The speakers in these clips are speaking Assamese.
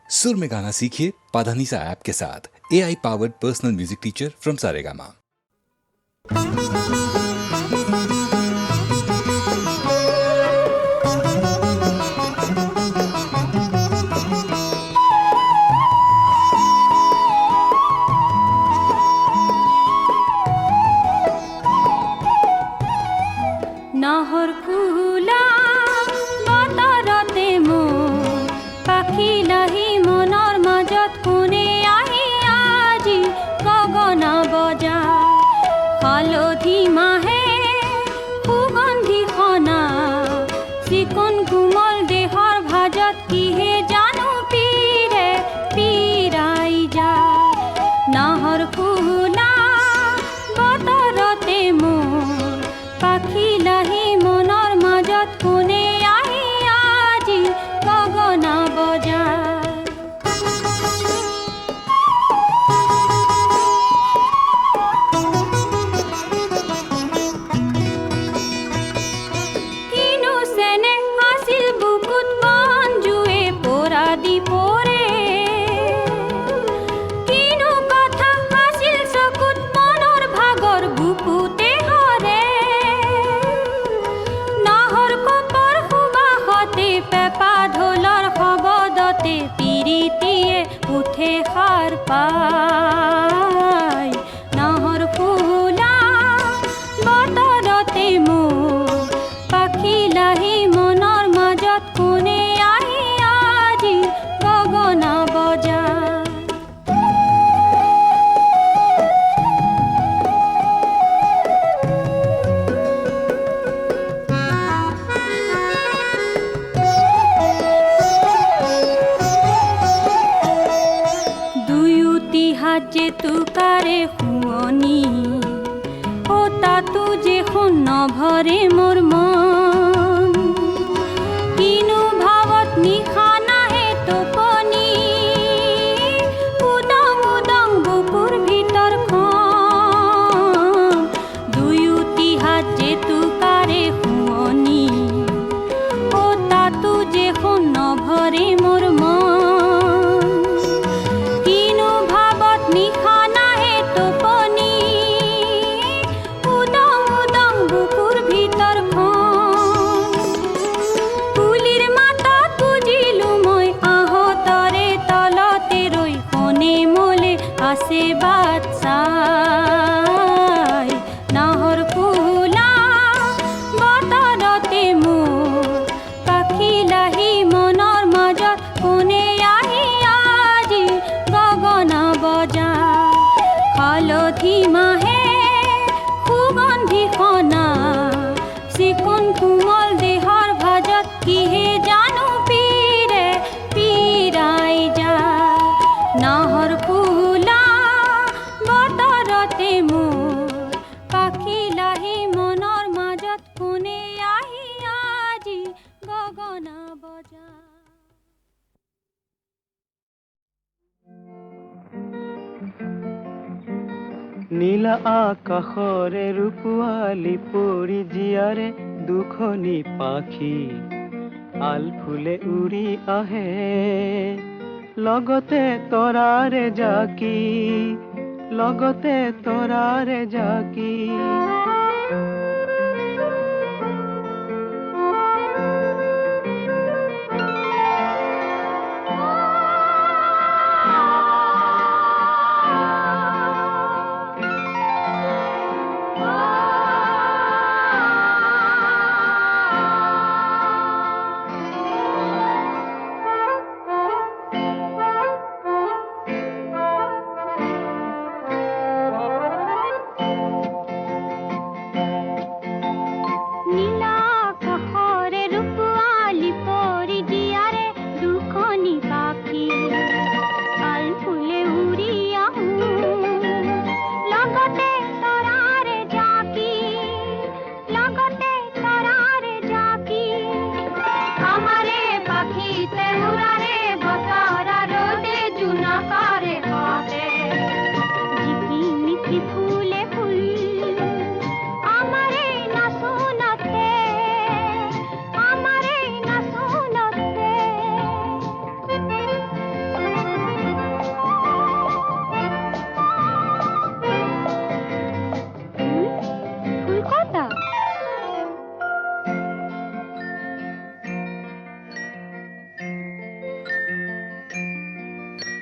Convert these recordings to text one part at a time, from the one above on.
सुर में गाना सीखिए पाधानीसा ऐप के साथ। AI powered personal music teacher from Saregama. নাহর ফুলা বতৰতে মোৰ পাখি লাহি মনৰ মাজত কোনে আহি আজি গগনা বজা হালধি মাহে সুগন্ধি খনা চিকন কোমল দেহৰ ভাজত কিহে জানো পীৰে পীৰাই যায় নাহৰ ফুলা বতৰতে মোৰ পাখি লাহি মনৰ মাজত কোনে আহি আজি গগনা বজা কিনো চেনে আছিল বুকুত মঞ্জুৱে পৰা দি পৰে কিনো কথা আছিল চকুত মনৰ ভাগৰ বুকুতে হৰে নাহৰ কপৰ সুবাসতে পেপা ঢোলৰ শব্দতে পিৰিতিয়ে উঠে সাৰ পায় নাহৰ ফুলা বতৰতে মোৰ পাখি লাহি মনৰ মাজত কোনে আহি আজি গগনা বজা দুয়োটি হাত যে তোকাৰে শুৱনি ও তাতো যে সোণ নভৰে মোৰ মন কিনো ভাৱত নিশা নাহে টোপনি উদং উদং বুকুৰ ভিতৰখন দুয়োটি হাত যে তোকাৰে শুৱনি ও তাতো যে সোণ নভৰে মোৰ মন কিনো ভাৱত নিশা নাহে টোপনি উদং উদং বুকুৰ ভিতৰখন কুলিৰ মাতত বুজিলো মই আহঁতৰে তলতে ৰৈ কোনে মোলে আছে বাট চাই নাহৰ ফুলা বতৰতে মোৰ পাখি লাহি মনৰ মাজত কোনে আহি আজি গগনা বজা হালধি মাহে সুগন্ধি খনা চিকন কোমল দেহৰ ভাজত কিহে জানো পীৰে পীৰাই যায় নাহৰ ফুলা বতৰতে মোৰ পাখি লাহি মনৰ মাজত কোনে আহি আজি গগনা বজা নীলা আকাশৰে ৰূপোৱালী পৰি জীয়াৰে দুখনি পাখি আলফুলে উৰি আহে লগতে তৰাৰে জাকি লগতে তৰাৰে জাকি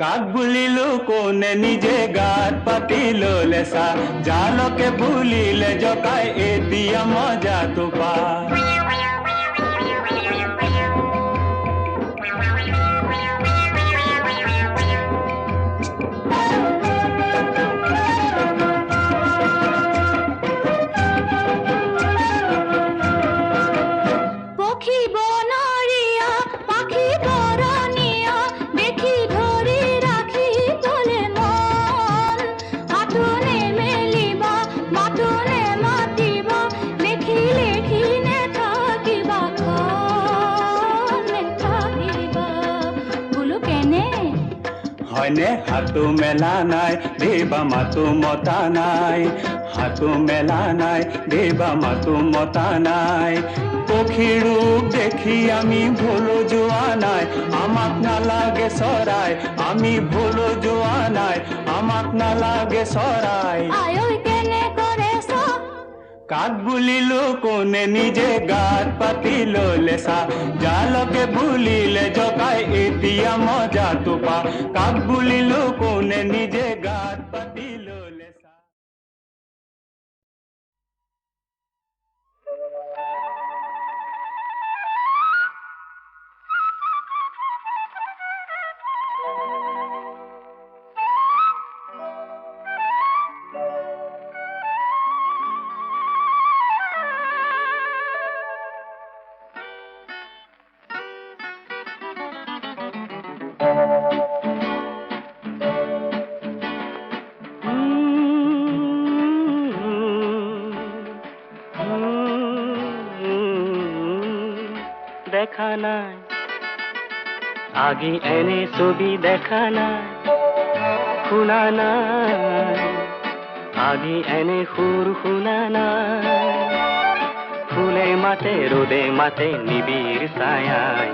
কাক বুলিলো কোনে নিজে গাত পাতি ললে চা জালকে বুলিলে জকাই এতিয়া মজাটো পা পক্ষী বনৰীয়া পাখি বৰণীয়া দেখি ধৰি ৰাখি তলে মন হাতনে মেলিবা মাতনে মাতিবা দেখি লেখি নেথাকিবা নেথাকিবা বোলো কেনে হয়নে হাতো মেলা নাই দেবা মাতো মতা নাই হাতো মেলা নাই দেবা মাতো মতা নাই পক্ষীৰ ৰূপ দেখি আমি ভুলো যোৱা নাই আমাক নালাগে চৰাই আমি ভুলো যোৱা নাই আমাক নালাগে চৰাই আয়ৈ কেনে কৰে চা কাক বুলিলো কোনে নিজে গাত পাতি ললে চা জালকে বুলিলে জকাই এতিয়া মজাটো পা কাক বুলিলো কোনে নিজে গাত পাতি ললে চা দেখা নাই আগে এনে ছবি দেখা নাই শুনা নাই আগে এনে সুৰ শুনা নাই ফুলে মাতে ৰ'দে মাতে নিবিৰ ছায়াই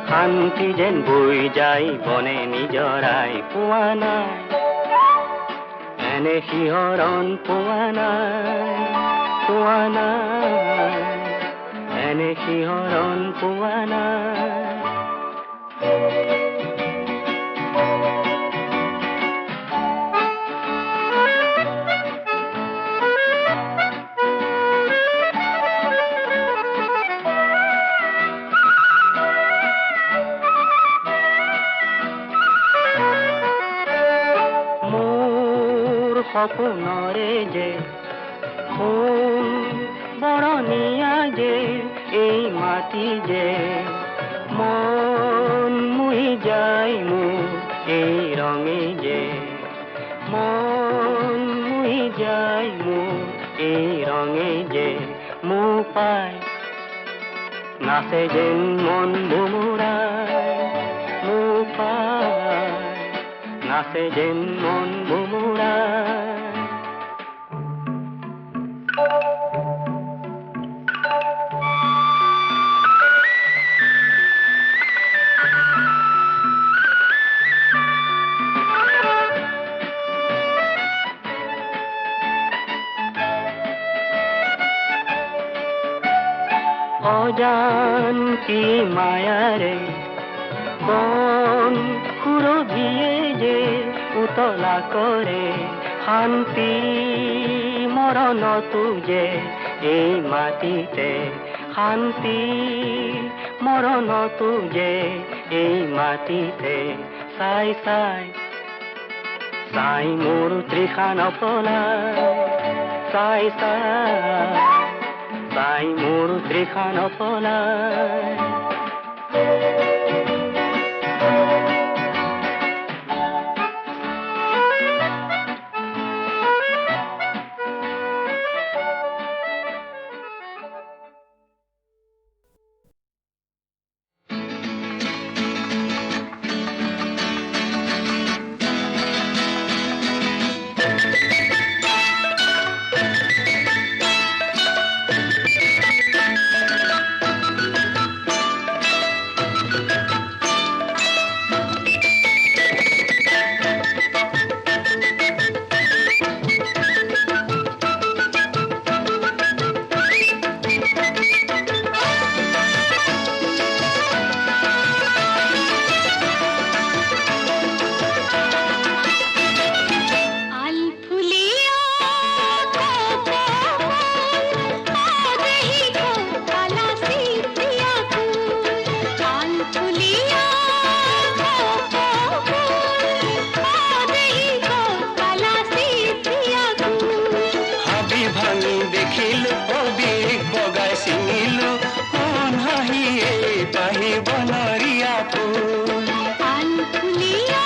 শান্তি যেন বৈ যায় বনে নিজৰাই পোৱা নাই এনে শিহৰণ পোৱা নাই এনে শিহৰণ পোৱা নাই সপোনৰে যে ফুল বৰণীয়া যে এই মাটি যে মন মুহি যায় মোৰ এই ৰঙে যে মন মুহি যায় মোৰ এই ৰঙে যে মোৰ পাই নাচে যেন মন ভুমুৰাই মোৰ পাই নাচে যেন মন ভুমুৰাই অজান কি মায়াৰে মন সুৰভিয়ে যে উতলা কৰে শান্তি মৰণতো যে এই মাটিতে শান্তি মৰণতো যে এই মাটিতে চাই চাই চাই মোৰ তৃষা নপলায় চাই চাই চাই মোৰ তৃষা নপলায় ছিঙিলো কোন হাঁহিয়ে পাহি বনৰীয়া ফুল আলফুলিয়া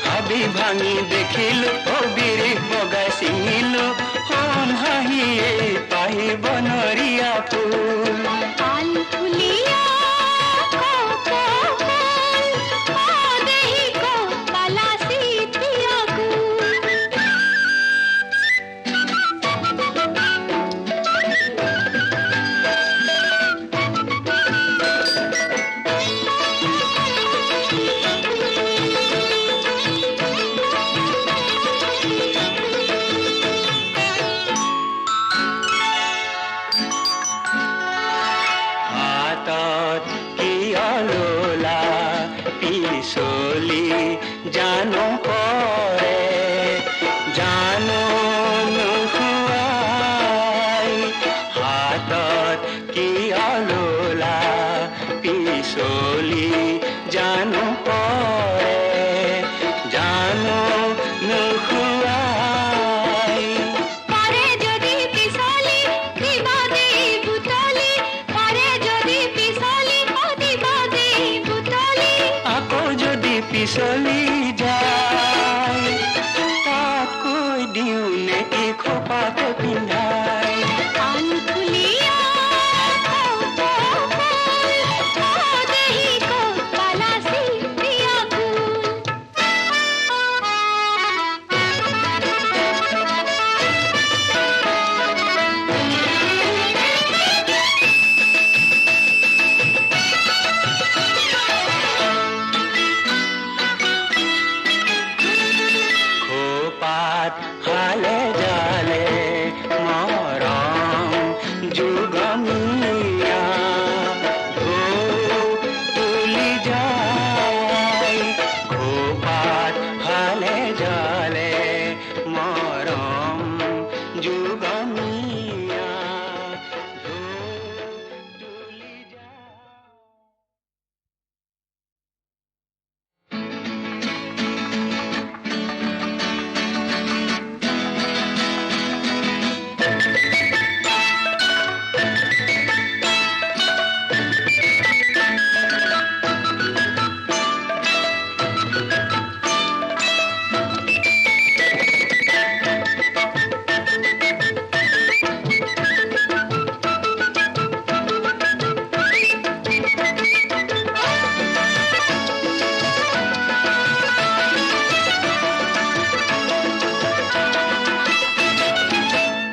হাবি ভাঙি দেখিলো কবিৰ বগাই ছিঙিলো কোন হাঁহিয়ে পাহি বনৰীয়া ফুল আলফুলিয়া হাতত কিয় ললা পিছলি জানো কৰে জানো নোখোৱাই হাতত কিয় ললা পিছলি জানো কৰে জানো নোখোৱাই পারে যদি পিছলি দিবা দেই বুতলি পারে যদি পিছলি দিবা দেই বুতলি আকৌ যদি পিছলি যায় তাত কৈ দিওঁ নেকি খোপাতে পিন্ধাই আলফুলিয়া খোপাত হালে জালে মৰম যুগমীয়া ঢৌ তুলি যায় খোপাত হালে জালে মৰম যুগমীয়া ঢৌ তুলি যায়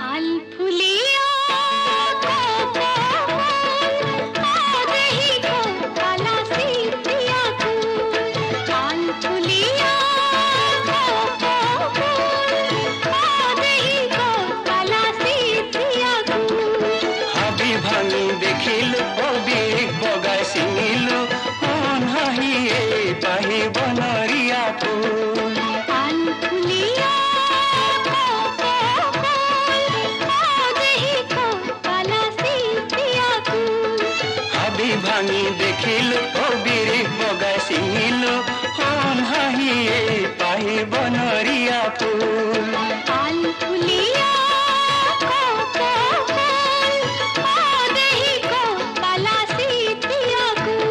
আলফুলিয়া দেহি কো পালাসি প্রিয়া কুল আলফুলিয়া দেহি কো পালাসি প্রিয়া কুল হাবি ভাঙি দেখিলো কবিৰ বগাই ছিঙিলো কোন হাঁহিয়ে পাহি বনৰীয়া ফুল আলফুলিয়া দেহি কো পালাসি প্ৰিয়া কুল হাবি ভাঙি দেখিলো কবিৰ বগাই ছিঙিলো কোন হাঁহিয়ে পাহি বনৰীয়া ফুল আলফুলিয়া দেহি কো পালাসি প্ৰিয়া কুল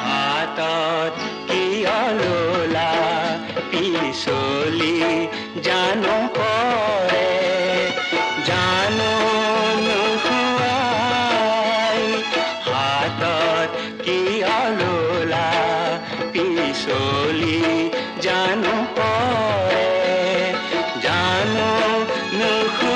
হাতত কিয় ললা পিছলি জানো কৰে জানো নোখোৱাই হাতত কিয় ললা পিছলি জানো কৰে জানো নোখোৱাই